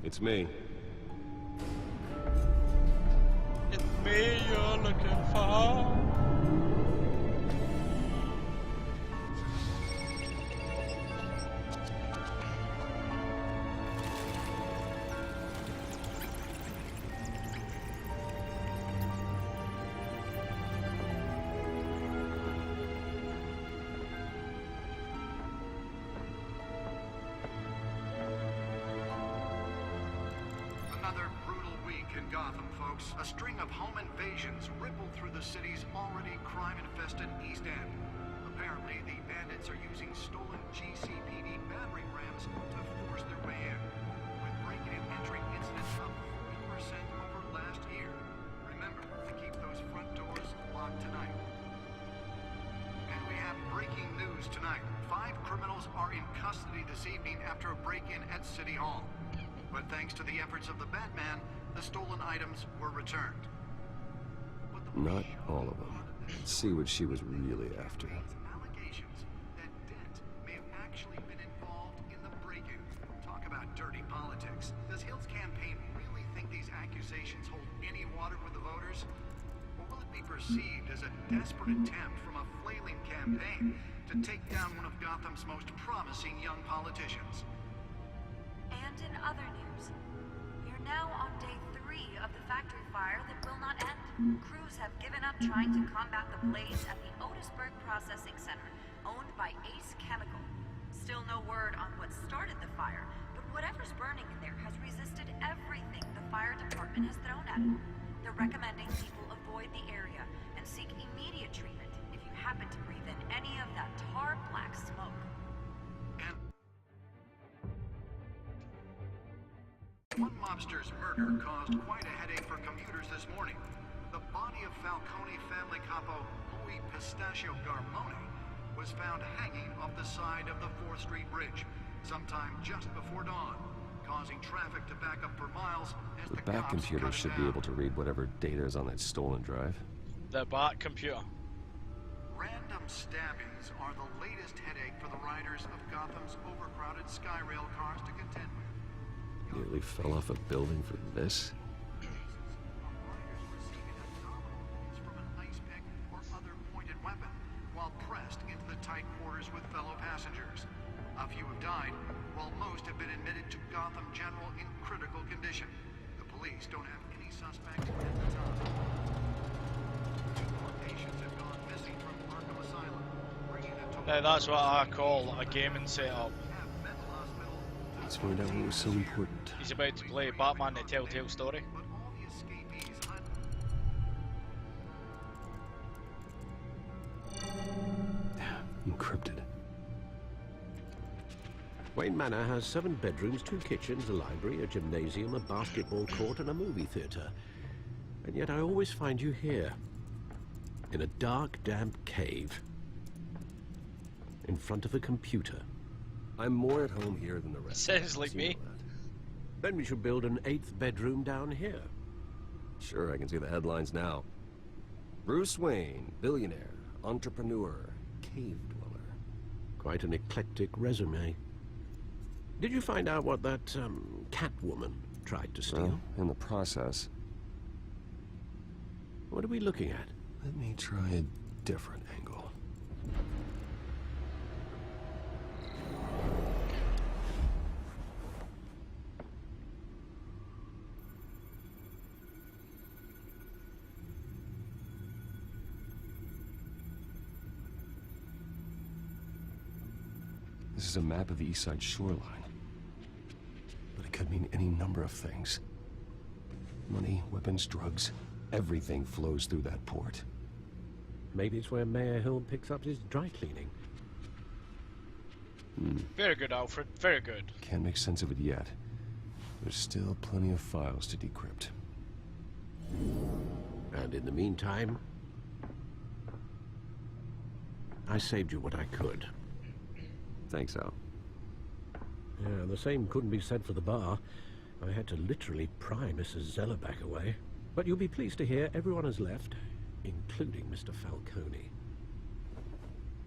It's me. It's me you're looking for. Another brutal week in Gotham, folks. A string of home invasions rippled through the city's already crime-infested East End. Apparently, the bandits are using stolen GCPD battering rams to force their way in, with break-in and entry incidents up 40% over last year. Remember to keep those front doors locked tonight. And we have breaking news tonight. 5 criminals are in custody this evening after a break-in at City Hall. But thanks to the efforts of the Batman, the stolen items were returned. Not all of them. Let's see what she was really after. Allegations that Dent may have actually been involved in the break-in. Talk about dirty politics. Does Hill's campaign really think these accusations hold any water with the voters? Or will it be perceived as a desperate attempt from a flailing campaign to take down one of Gotham's most promising young politicians? And in other news, we're now on day 3 of the factory fire that will not end. Crews have given up trying to combat the blaze at the Otisburg Processing Center, owned by Ace Chemical. Still no word on what started the fire, but whatever's burning in there has resisted everything the fire department has thrown at it. They're recommending people avoid the area and seek immediate treatment if you happen to breathe in any of that tar black smoke. One mobster's murder caused quite a headache for commuters this morning. The body of Falcone family capo Louis Pistachio Garmone was found hanging off the side of the 4th Street Bridge sometime just before dawn, causing traffic to back up for miles as the Bat computer should be able to read whatever data is on that stolen drive. The Bat computer. Random stabbings are the latest headache for the riders of Gotham's overcrowded Skyrail cars to contend with. Nearly fell off a building for this? From an ice pick or other pointed weapon while pressed into the tight quarters with fellow passengers. A few have died, while most have been admitted to Gotham General in critical condition. The police don't have any suspects at the time. 2 more patients have gone missing from Arkham Asylum, bringing the total. Now that's what I call a gaming setup. Let's find out what was so important. He's about to play Batman the Telltale story. But all the escapees Encrypted. Wayne Manor has 7 bedrooms, 2 kitchens, a library, a gymnasium, a basketball court, and a movie theater. And yet I always find you here, in a dark, damp cave, in front of a computer. I'm more at home here than the rest. Sounds like me. Then we should build an 8th bedroom down here. Sure, I can see the headlines now. Bruce Wayne, billionaire, entrepreneur, cave dweller. Quite an eclectic resume. Did you find out what that, Catwoman tried to steal? Well, in the process. What are we looking at? Let me try a different angle. This is a map of the East Side shoreline. But it could mean any number of things. Money, weapons, drugs, everything flows through that port. Maybe it's where Mayor Hill picks up his dry cleaning. Very good, Alfred. Very good. Can't make sense of it yet. There's still plenty of files to decrypt. And in the meantime, I saved you what I could. Thanks, Al. Yeah, the same couldn't be said for the bar. I had to literally pry Mrs. Zellerback away. But you'll be pleased to hear everyone has left, including Mr. Falcone.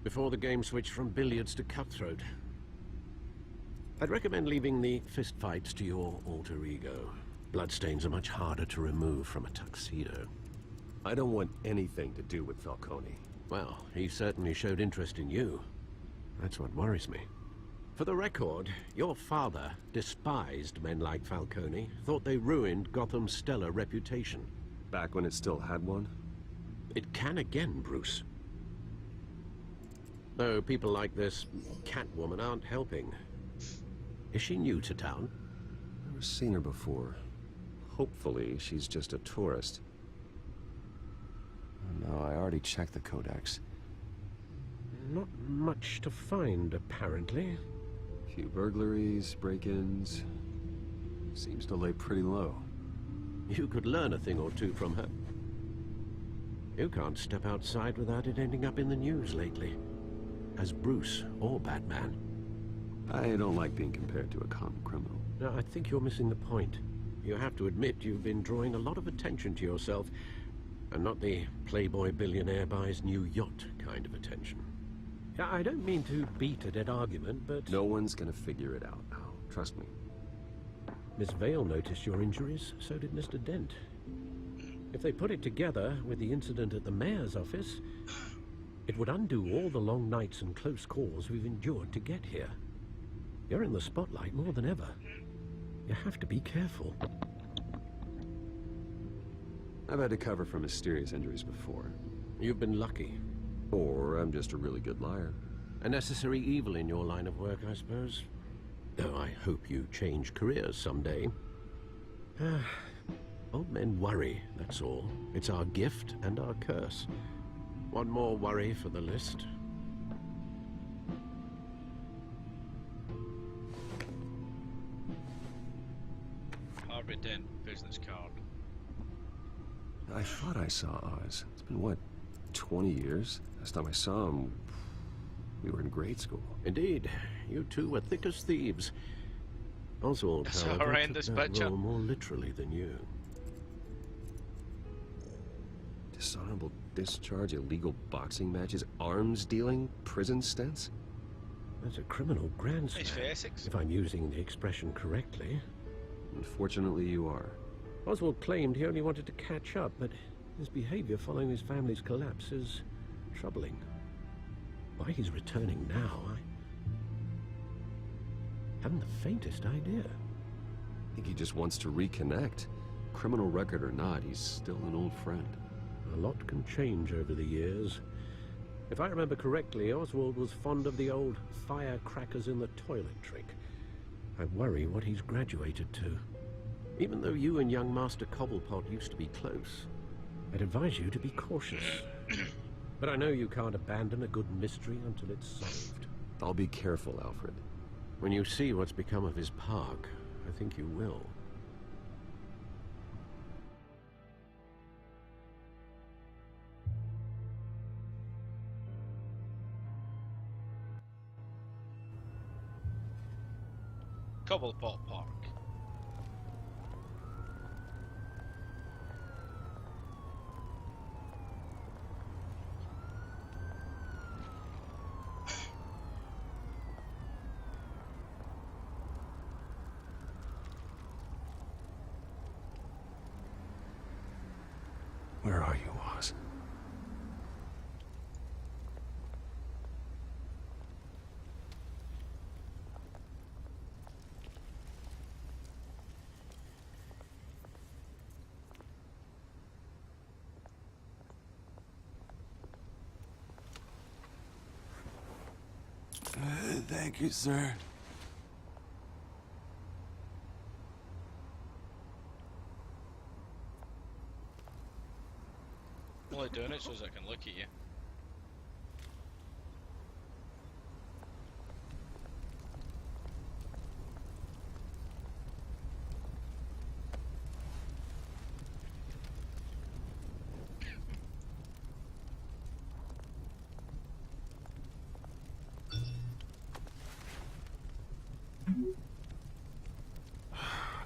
Before the game switched from billiards to cutthroat. I'd recommend leaving the fistfights to your alter ego. Bloodstains are much harder to remove from a tuxedo. I don't want anything to do with Falcone. Well, he certainly showed interest in you. That's what worries me. For the record, your father despised men like Falcone, thought they ruined Gotham's stellar reputation. Back when it still had one? It can again, Bruce. Though people like this Catwoman aren't helping. Is she new to town? Never seen her before. Hopefully, she's just a tourist. No, I already checked the codex. Not much to find, apparently. Few burglaries, break-ins. Seems to lay pretty low. You could learn a thing or two from her. You can't step outside without it ending up in the news lately. As Bruce or Batman. I don't like being compared to a common criminal. No, I think you're missing the point. You have to admit you've been drawing a lot of attention to yourself, and not the playboy billionaire buys new yacht kind of attention. Yeah, I don't mean to beat a dead argument, but... No one's gonna figure it out now. Trust me. Miss Vale noticed your injuries, so did Mr. Dent. If they put it together with the incident at the mayor's office, it would undo all the long nights and close calls we've endured to get here. You're in the spotlight more than ever. You have to be careful. I've had to cover for mysterious injuries before. You've been lucky. Or I'm just a really good liar. A necessary evil in your line of work, I suppose. Though I hope you change careers someday. Old men worry, that's all. It's our gift and our curse. One more worry for the list. Harvey Dent business card. I thought I saw Oz. It's been, what, 20 years? Last time I saw him, we were in grade school. Indeed. You two were thick as thieves. Oswald, That's a however, horrendous took that picture. role more literally than you. Dishonorable discharge, illegal boxing matches, arms dealing, prison stints? That's a criminal grand He's slam, for Essex. if I'm using the expression correctly. Unfortunately, you are. Oswald claimed he only wanted to catch up, but his behavior following his family's collapse is troubling. Why he's returning now, I haven't the faintest idea. I think he just wants to reconnect. Criminal record or not, he's still an old friend. A lot can change over the years. If I remember correctly, Oswald was fond of the old firecrackers in the toilet trick. I worry what he's graduated to. Even though you and young Master Cobblepot used to be close, I'd advise you to be cautious. But I know you can't abandon a good mystery until it's solved. I'll be careful, Alfred. When you see what's become of his park, I think you will. Cobblepot Park. Where are you, Oz? Thank you, sir. only doing it so as I can look at you.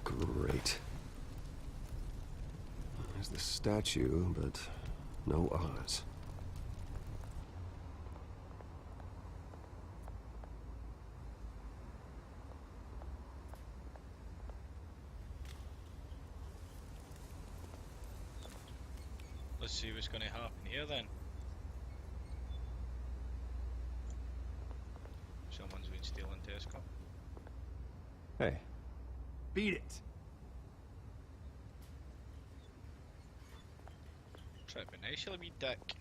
Great. There's the statue, but no Oz. Let's see what's going to happen here then. Someone's been stealing Tesco. Hey, Beat it. Try to be nice, you wee dick.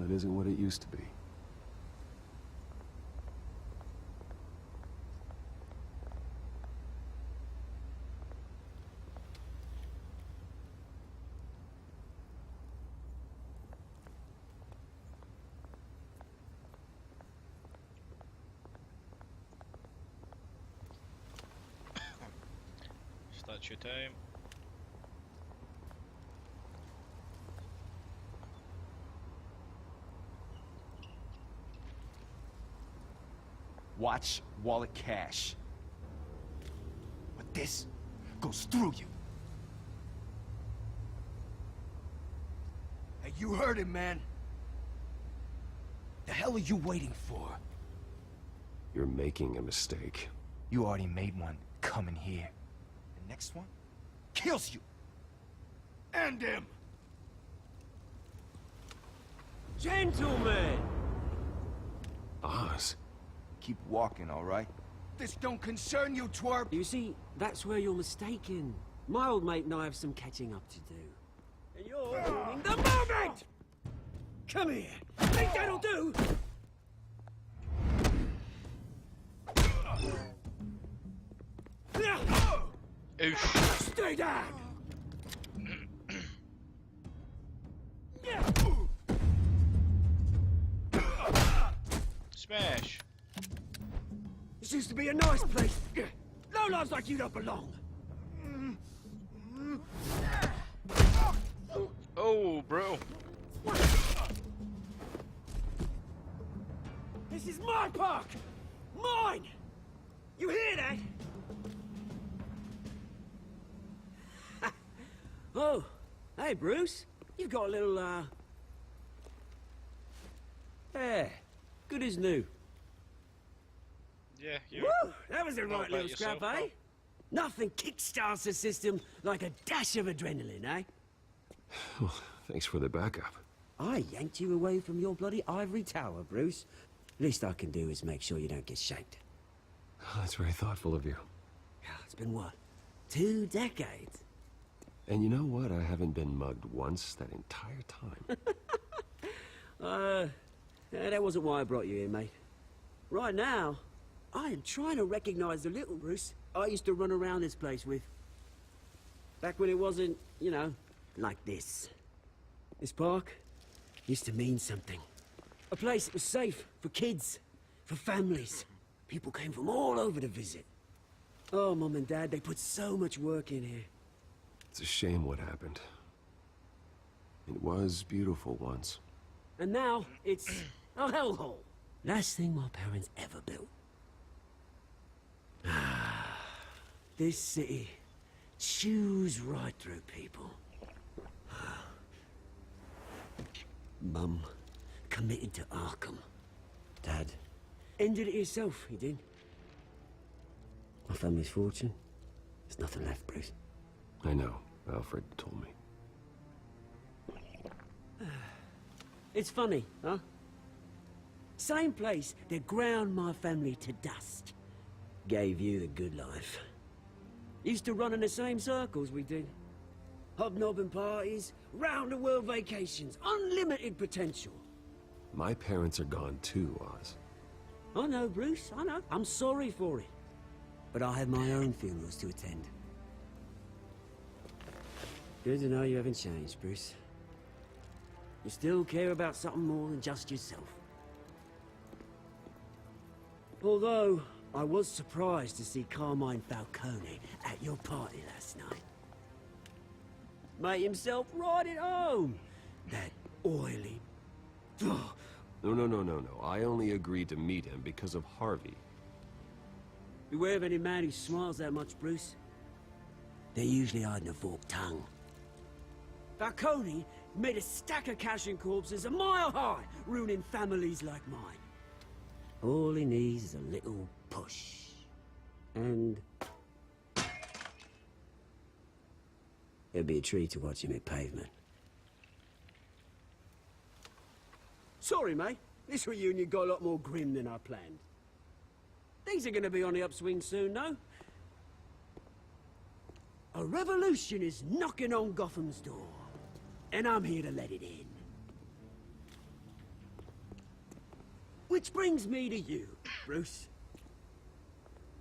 well, it isn't what it used to be. Start your time. Watch wallet cash. But this goes through you. Hey, you heard him, man. The hell are you waiting for? You're making a mistake. You already made one coming here. The next one kills you. And him. Gentlemen! Oz? Keep walking, all right? This don't concern you, twerp. You see, that's where you're mistaken. My old mate and I have some catching up to do. And you're ruining the moment! Come here! Think that'll do? Oof. Stay down! Smash. This used to be a nice place. Lowlifes like you don't belong. Oh, bro. This is my park! Mine! You hear that? Oh, hey, Bruce. You've got a little, Yeah, good as new. Yeah, you. Woo! That was a Not right about little scrap, yourself, eh? pal. Nothing kickstarts the system like a dash of adrenaline, eh? Well, thanks for the backup. I yanked you away from your bloody ivory tower, Bruce. Least I can do is make sure you don't get shanked. Oh, that's very thoughtful of you. It's been what? 2 decades? And you know what? I haven't been mugged once that entire time. Yeah, that wasn't why I brought you here, mate. Right now, I am trying to recognize the little Bruce I used to run around this place with. Back when it wasn't, you know, like this. This park used to mean something. A place that was safe for kids, for families. People came from all over to visit. Oh, Mum and Dad, they put so much work in here. It's a shame what happened. It was beautiful once. And now, it's a hellhole. Last thing my parents ever built. This city chews right through people. Mum committed to Arkham. Dad ended it himself, he did. My family's fortune, there's nothing left, Bruce. I know. Alfred told me. It's funny, huh? Same place that ground my family to dust. Gave you the good life. Used to run in the same circles we did. Hobnobbing parties, round-the-world vacations, unlimited potential. My parents are gone too, Oz. I know, Bruce, I know. I'm sorry for it. But I have my own funerals to attend. Good to know you haven't changed, Bruce. You still care about something more than just yourself. Although, I was surprised to see Carmine Falcone at your party last night. Made himself right at home. That oily... Ugh. No. I only agreed to meet him because of Harvey. Beware of any man who smiles that much, Bruce. They're usually hiding a forked tongue. Falcone made a stack of cash and corpses a mile high, ruining families like mine. All he needs is a little push. And... it'll be a treat to watch him hit pavement. Sorry, mate. This reunion got a lot more grim than I planned. Things are gonna be on the upswing soon, no? A revolution is knocking on Gotham's door. And I'm here to let it in. Which brings me to you, Bruce.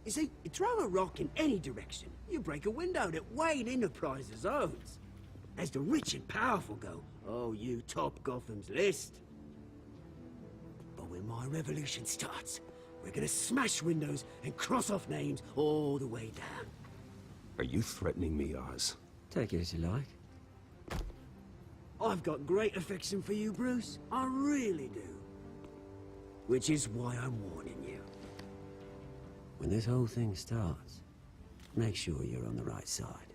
You see, you throw a rock in any direction, you break a window that Wayne Enterprises owns. As the rich and powerful go, oh, you top Gotham's list. But when my revolution starts, we're gonna smash windows and cross off names all the way down. Are you threatening me, Oz? Take it as you like. I've got great affection for you, Bruce. I really do. Which is why I'm warning you. When this whole thing starts, make sure you're on the right side.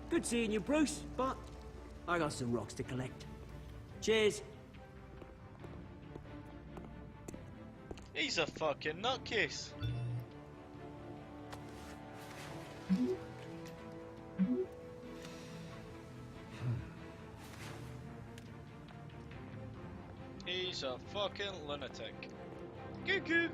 Good seeing you, Bruce, but I got some rocks to collect. Cheers. He's a fucking nutcase. He's a fucking lunatic. Cuckoo.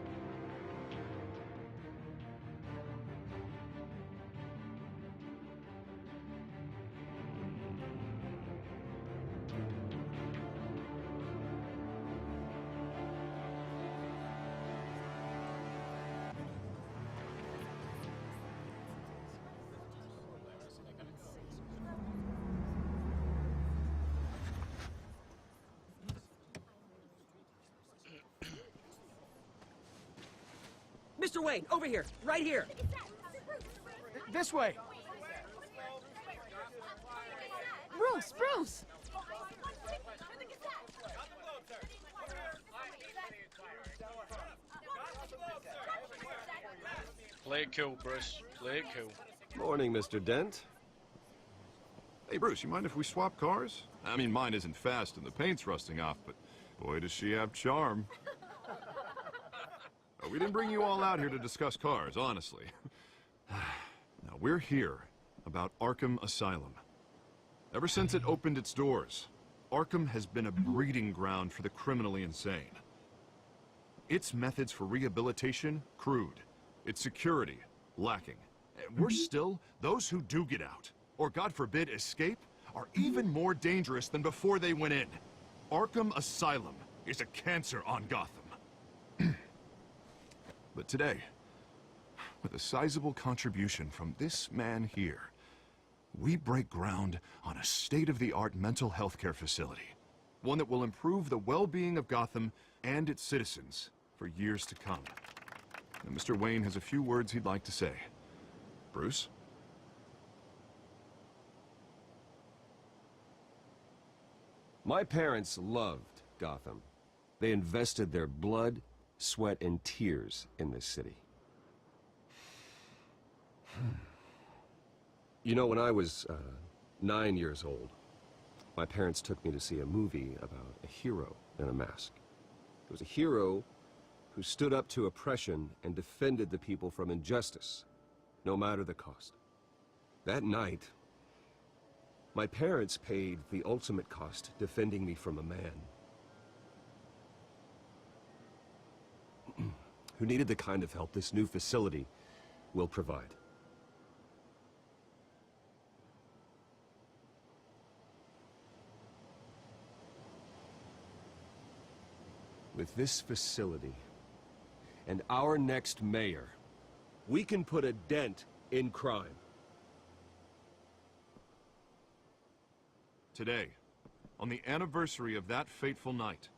Mr. Wayne, over here, right here. This way. Bruce! Play it cool, Bruce. Play it cool. Morning, Mr. Dent. Hey, Bruce, you mind if we swap cars? I mean, mine isn't fast and the paint's rusting off, but boy, does she have charm. We didn't bring you all out here to discuss cars, honestly. Now, we're here about Arkham Asylum. Ever since it opened its doors, Arkham has been a breeding ground for the criminally insane. Its methods for rehabilitation, crude. Its security, lacking. And worse still, those who do get out, or God forbid, escape, are even more dangerous than before they went in. Arkham Asylum is a cancer on Gotham. But today, with a sizable contribution from this man here, we break ground on a state-of-the-art mental health care facility. One that will improve the well-being of Gotham and its citizens for years to come. And Mr. Wayne has a few words he'd like to say. Bruce? My parents loved Gotham. They invested their blood, sweat, and tears in this city. You know, when I was 9 years old, my parents took me to see a movie about a hero in a mask. It was a hero who stood up to oppression and defended the people from injustice, no matter the cost. That night, my parents paid the ultimate cost defending me from a man who needed the kind of help this new facility will provide. With this facility, and our next mayor, we can put a dent in crime. Today, on the anniversary of that fateful night,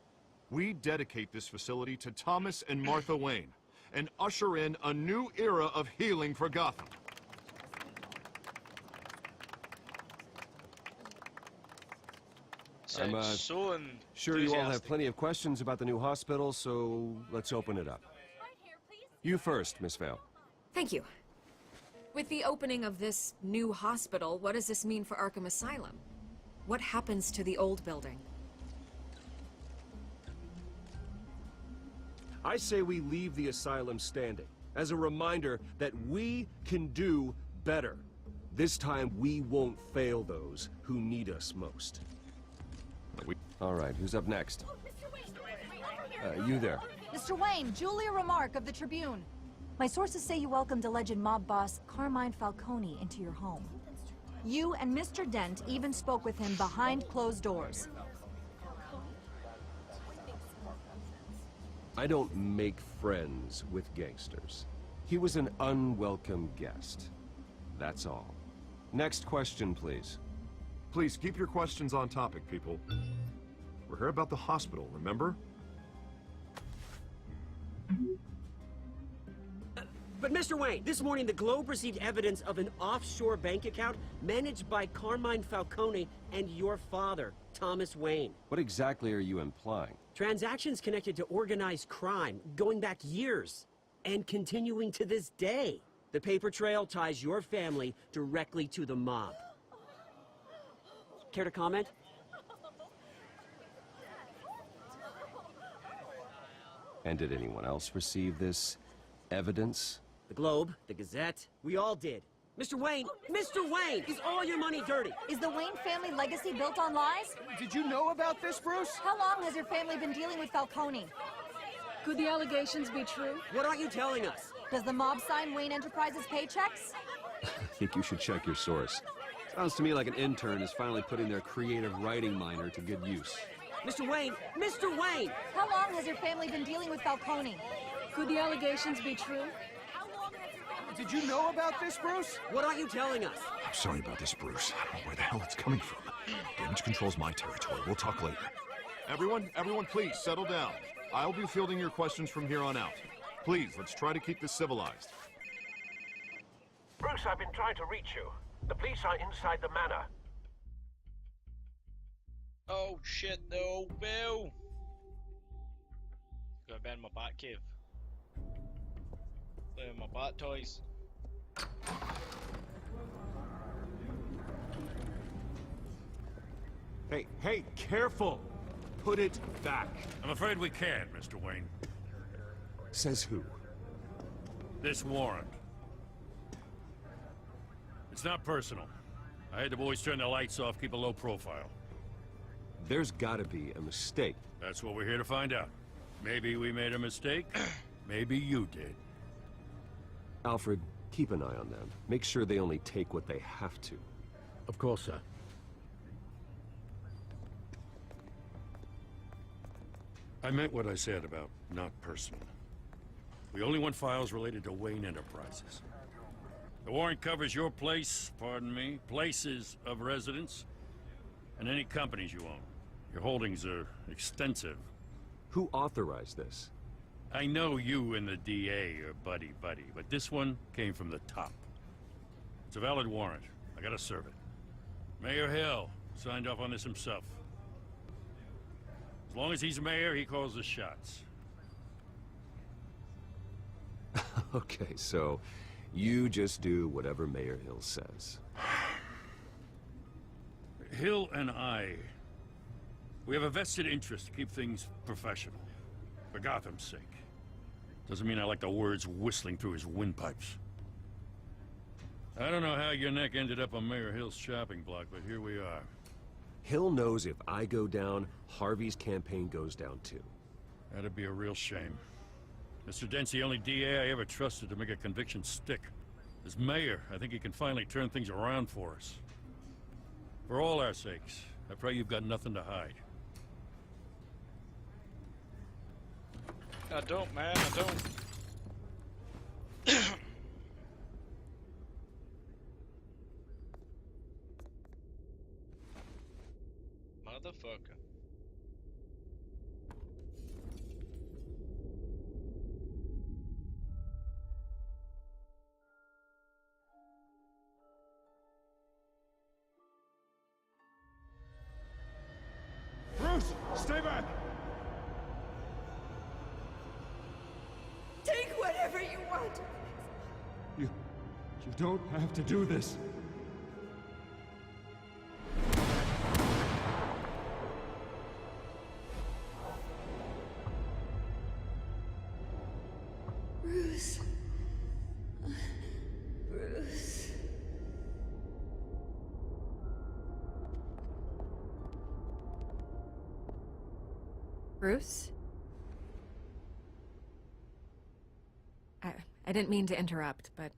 we dedicate this facility to Thomas and Martha Wayne, and usher in a new era of healing for Gotham. I'm so sure you all have enthusiastic. plenty of questions about the new hospital, so let's open it up. You first, Miss Vale. Thank you. With the opening of this new hospital, what does this mean for Arkham Asylum? What happens to the old building? I say we leave the asylum standing, as a reminder that we can do better. This time, we won't fail those who need us most. All right, who's up next? You there. Mr. Wayne, Julia Remark of the Tribune. My sources say you welcomed alleged mob boss Carmine Falcone into your home. You and Mr. Dent even spoke with him behind closed doors. I don't make friends with gangsters. He was an unwelcome guest. That's all. Next question, please. Please keep your questions on topic, people. We're here about the hospital, remember? But Mr. Wayne, this morning the Globe received evidence of an offshore bank account managed by Carmine Falcone and your father, Thomas Wayne. What exactly are you implying? Transactions connected to organized crime going back years and continuing to this day. The paper trail ties your family directly to the mob. Care to comment? And did anyone else receive this evidence? The Globe, the Gazette, we all did. Mr. Wayne, is all your money dirty? Is the Wayne family legacy built on lies? Did you know about this, Bruce? How long has your family been dealing with Falcone? Could the allegations be true? What aren't you telling us? Does the mob sign Wayne Enterprises paychecks? I think you should check your source. Sounds to me like an intern is finally putting their creative writing minor to good use. Mr. Wayne! How long has your family been dealing with Falcone? Could the allegations be true? Did you know about this, Bruce? What aren't you telling us? I'm sorry about this, Bruce. I don't know where the hell it's coming from. Damage control's my territory. We'll talk later. Everyone, please, settle down. I'll be fielding your questions from here on out. Please, let's try to keep this civilized. Bruce, I've been trying to reach you. The police are inside the manor. Oh shit, no, Bill! Gotta burn my bat cave. Play with my bat toys. Hey, careful! Put it back. I'm afraid we can't, Mr. Wayne. Says who? This warrant. It's not personal. I had the boys turn the lights off, keep a low profile. There's gotta be a mistake. That's what we're here to find out. Maybe we made a mistake. Maybe you did. Alfred, keep an eye on them. Make sure they only take what they have to. Of course, sir. I meant what I said about not personal. We only want files related to Wayne Enterprises. The warrant covers your place, pardon me, places of residence, and any companies you own. Your holdings are extensive. Who authorized this? I know you and the DA are buddy-buddy, but this one came from the top. It's a valid warrant. I gotta serve it. Mayor Hill signed off on this himself. As long as he's mayor, he calls the shots. Okay, so you just do whatever Mayor Hill says. Hill and I, we have a vested interest to keep things professional. For Gotham's sake. Doesn't mean I like the words whistling through his windpipes. I don't know how your neck ended up on Mayor Hill's shopping block, but here we are. Hill knows if I go down, Harvey's campaign goes down too. That'd be a real shame. Mr. Dent's the only DA I ever trusted to make a conviction stick. As mayor, I think he can finally turn things around for us. For all our sakes, I pray you've got nothing to hide. I don't, man, I don't. Motherfucker. Bruce, stay back! Take whatever you want. You don't have to do this. Bruce. Bruce. Bruce? I didn't mean to interrupt, but...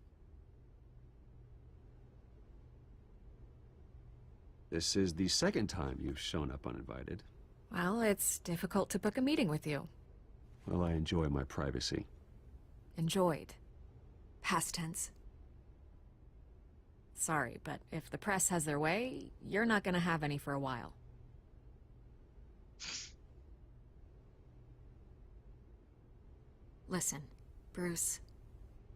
This is the second time you've shown up uninvited. Well, it's difficult to book a meeting with you. Well, I enjoy my privacy. Enjoyed. Past tense. Sorry, but if the press has their way, you're not gonna have any for a while. Listen, Bruce.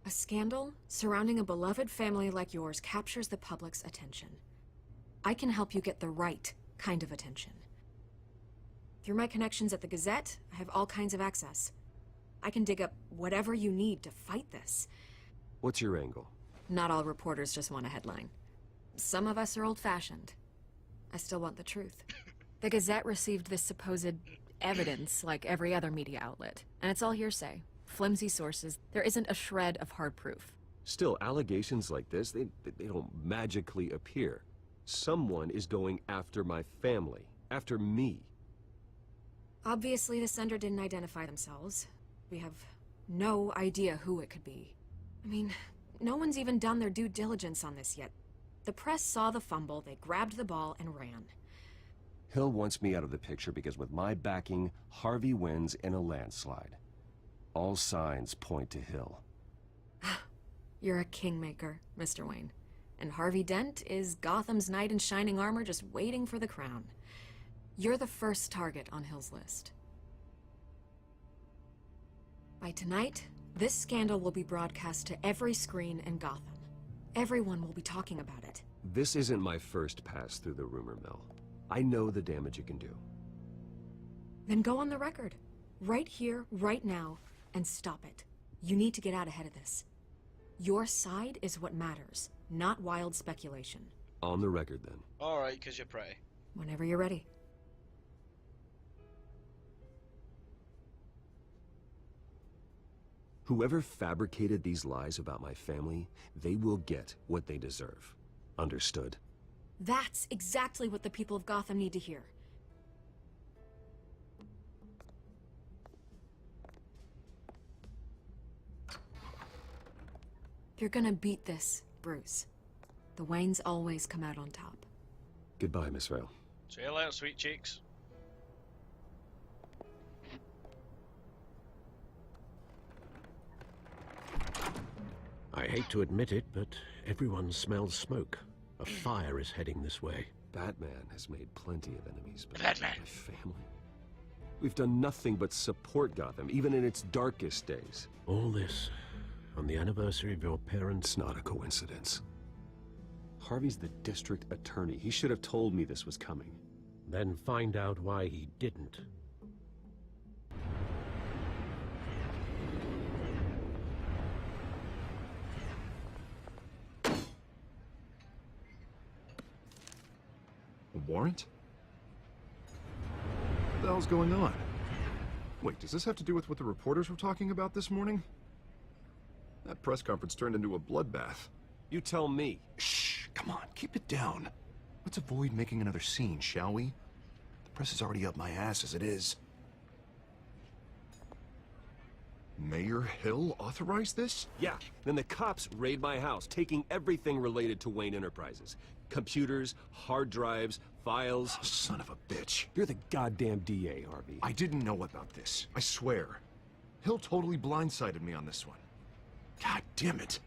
A scandal surrounding a beloved family like yours captures the public's attention. I can help you get the right kind of attention. Through my connections at the Gazette, I have all kinds of access. I can dig up whatever you need to fight this. What's your angle? Not all reporters just want a headline. Some of us are old-fashioned. I still want the truth. The Gazette received this supposed evidence like every other media outlet, and it's all hearsay. Flimsy sources. There isn't a shred of hard proof. Still, allegations like this, they don't magically appear. Someone is going after my family, after me. Obviously, the sender didn't identify themselves. We have no idea who it could be. I mean, no one's even done their due diligence on this yet. The press saw the fumble, they grabbed the ball and ran. Hill wants me out of the picture because with my backing, Harvey wins in a landslide. All signs point to Hill. You're a kingmaker, Mr. Wayne. And Harvey Dent is Gotham's knight in shining armor just waiting for the crown. You're the first target on Hill's list. By tonight, this scandal will be broadcast to every screen in Gotham. Everyone will be talking about it. This isn't my first pass through the rumor mill. I know the damage it can do. Then go on the record. Right here, right now, and stop it. You need to get out ahead of this. Your side is what matters, not wild speculation. On the record, then. Alright, because you're pretty. Whenever you're ready. Whoever fabricated these lies about my family, they will get what they deserve. Understood? That's exactly what the people of Gotham need to hear. You're gonna beat this, Bruce. The Waynes always come out on top. Goodbye, Miss Vale. See you later, sweet cheeks. I hate to admit it, but everyone smells smoke. A fire is heading this way. Batman has made plenty of enemies, but Batman. my family? We've done nothing but support Gotham, even in its darkest days. All this on the anniversary of your parents'... It's not a coincidence. Harvey's the district attorney. He should have told me this was coming. Then find out why he didn't. A warrant? What the hell's going on? Wait, does this have to do with what the reporters were talking about this morning? That press conference turned into a bloodbath. You tell me. Shh, come on, keep it down. Let's avoid making another scene, shall we? The press is already up my ass as it is. Mayor Hill authorized this? Yeah, then the cops raid my house, taking everything related to Wayne Enterprises. Computers, hard drives, files. Oh, son of a bitch. You're the goddamn DA, Harvey. I didn't know about this. I swear. Hill totally blindsided me on this one. God damn it.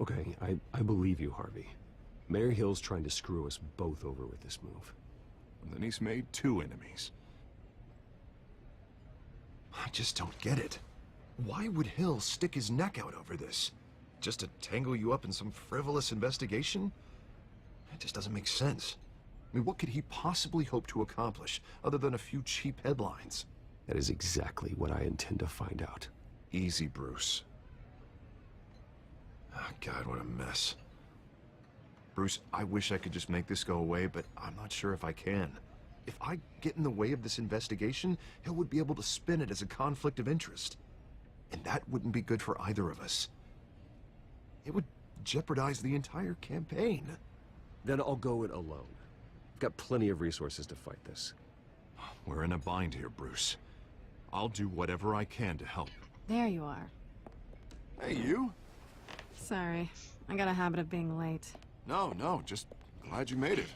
Okay, I believe you, Harvey. Mayor Hill's trying to screw us both over with this move. And then he's made 2 enemies. I just don't get it. Why would Hill stick his neck out over this? Just to tangle you up in some frivolous investigation? It just doesn't make sense. I mean, what could he possibly hope to accomplish other than a few cheap headlines? That is exactly what I intend to find out. Easy, Bruce. Oh, God, what a mess. Bruce, I wish I could just make this go away, but I'm not sure if I can. If I get in the way of this investigation, Hill would be able to spin it as a conflict of interest. And that wouldn't be good for either of us. It would jeopardize the entire campaign. Then I'll go it alone. I've got plenty of resources to fight this. We're in a bind here, Bruce. I'll do whatever I can to help. There you are. Hey, you? Sorry. I got a habit of being late. No, just glad you made it.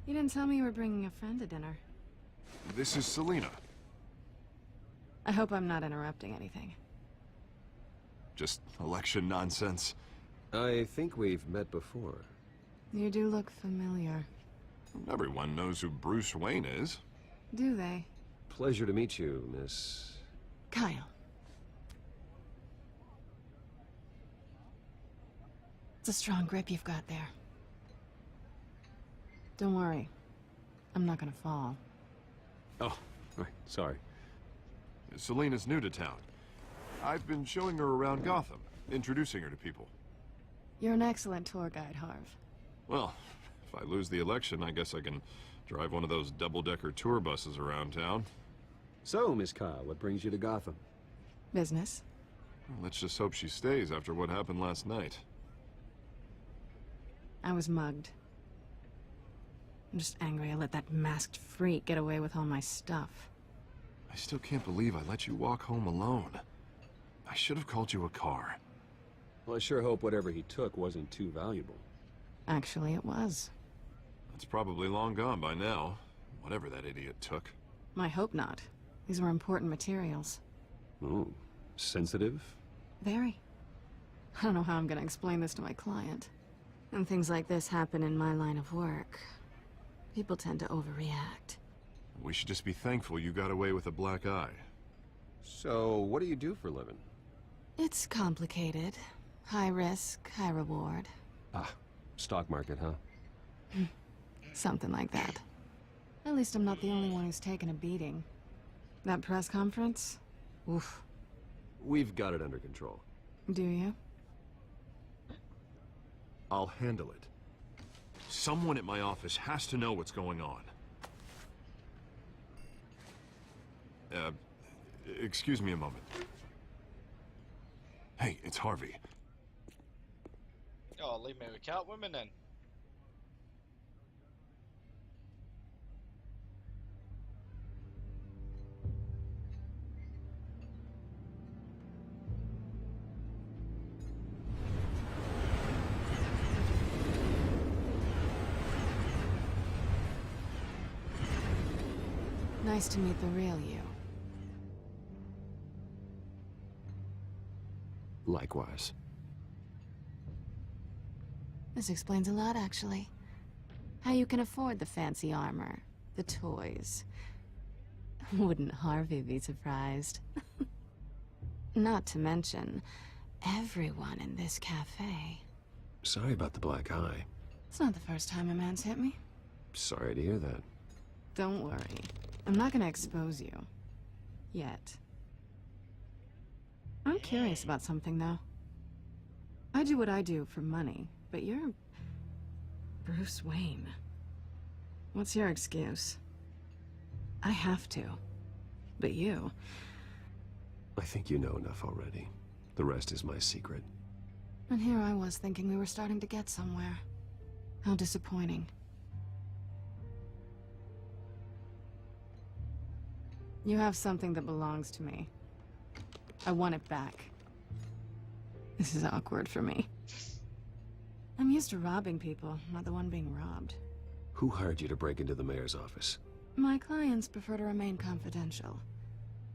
You didn't tell me you were bringing a friend to dinner. This is Selena. I hope I'm not interrupting anything. Just election nonsense. I think we've met before. You do look familiar. Everyone knows who Bruce Wayne is. Do they? Pleasure to meet you, Miss... Kyle. It's a strong grip you've got there. Don't worry. I'm not gonna fall. Oh, right, sorry. Selena's new to town. I've been showing her around Gotham, introducing her to people. You're an excellent tour guide, Harv. Well, if I lose the election, I guess I can drive one of those double-decker tour buses around town. So, Miss Kyle, what brings you to Gotham? Business. Well, let's just hope she stays after what happened last night. I was mugged. I'm just angry I let that masked freak get away with all my stuff. I still can't believe I let you walk home alone. I should have called you a car. Well, I sure hope whatever he took wasn't too valuable. Actually, it was. It's probably long gone by now, whatever that idiot took. I hope not. These were important materials. Ooh, sensitive? Very. I don't know how I'm gonna explain this to my client. And things like this happen in my line of work. People tend to overreact. We should just be thankful you got away with a black eye. So, what do you do for a living? It's complicated. High risk, high reward. Ah, stock market, huh? Something like that. At least I'm not the only one who's taken a beating. That press conference? Oof. We've got it under control. Do you? I'll handle it. Someone at my office has to know what's going on. Excuse me a moment. Hey, it's Harvey. Oh, leave me with Catwoman then. Nice to meet the real you. Likewise. This explains a lot, actually. How you can afford the fancy armor, the toys. Wouldn't Harvey be surprised? Not to mention, everyone in this cafe. Sorry about the black eye. It's not the first time a man's hit me. Sorry to hear that. Don't worry. I'm not gonna expose you. Yet. I'm curious about something, though. I do what I do for money, but you're... Bruce Wayne. What's your excuse? I have to. But you... I think you know enough already. The rest is my secret. And here I was thinking we were starting to get somewhere. How disappointing. You have something that belongs to me. I want it back. This is awkward for me. I'm used to robbing people, not the one being robbed. Who hired you to break into the mayor's office? My clients prefer to remain confidential.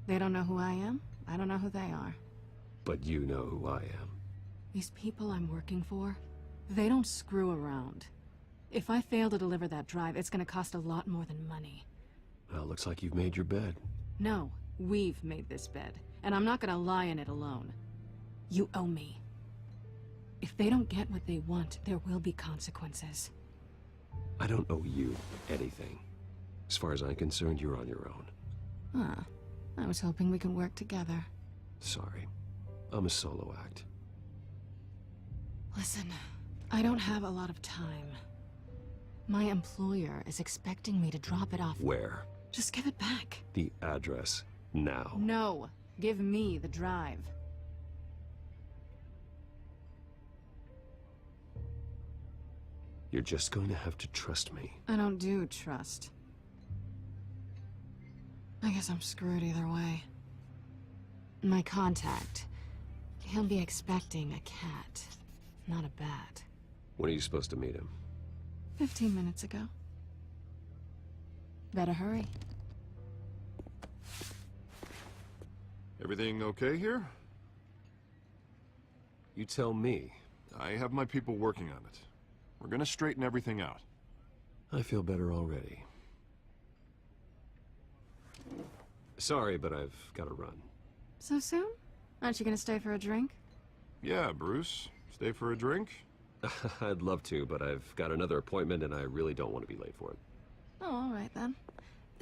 They don't know who I am, I don't know who they are. But you know who I am. These people I'm working for, they don't screw around. If I fail to deliver that drive, it's gonna cost a lot more than money. Well, looks like you've made your bed. No, we've made this bed, and I'm not gonna lie in it alone. You owe me. If they don't get what they want, there will be consequences. I don't owe you anything. As far as I'm concerned, you're on your own. Ah, I was hoping we could work together. Sorry. I'm a solo act. Listen, I don't have a lot of time. My employer is expecting me to drop it off. Where? Just give it back. The address, now. No, give me the drive. You're just going to have to trust me. I don't do trust. I guess I'm screwed either way. My contact, he'll be expecting a cat, not a bat. When are you supposed to meet him? 15 minutes ago. Better hurry. Everything okay here? You tell me. I have my people working on it. We're gonna straighten everything out. I feel better already. Sorry, but I've got to run. So soon? Aren't you gonna stay for a drink? Yeah, Bruce. Stay for a drink? I'd love to, but I've got another appointment and I really don't want to be late for it. Oh, all right then.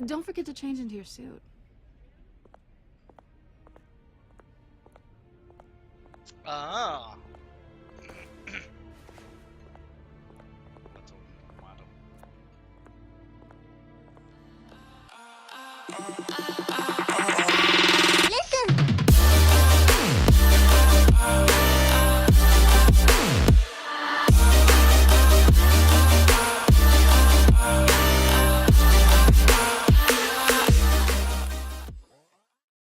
Don't forget to change into your suit. Ah. That's all, madam.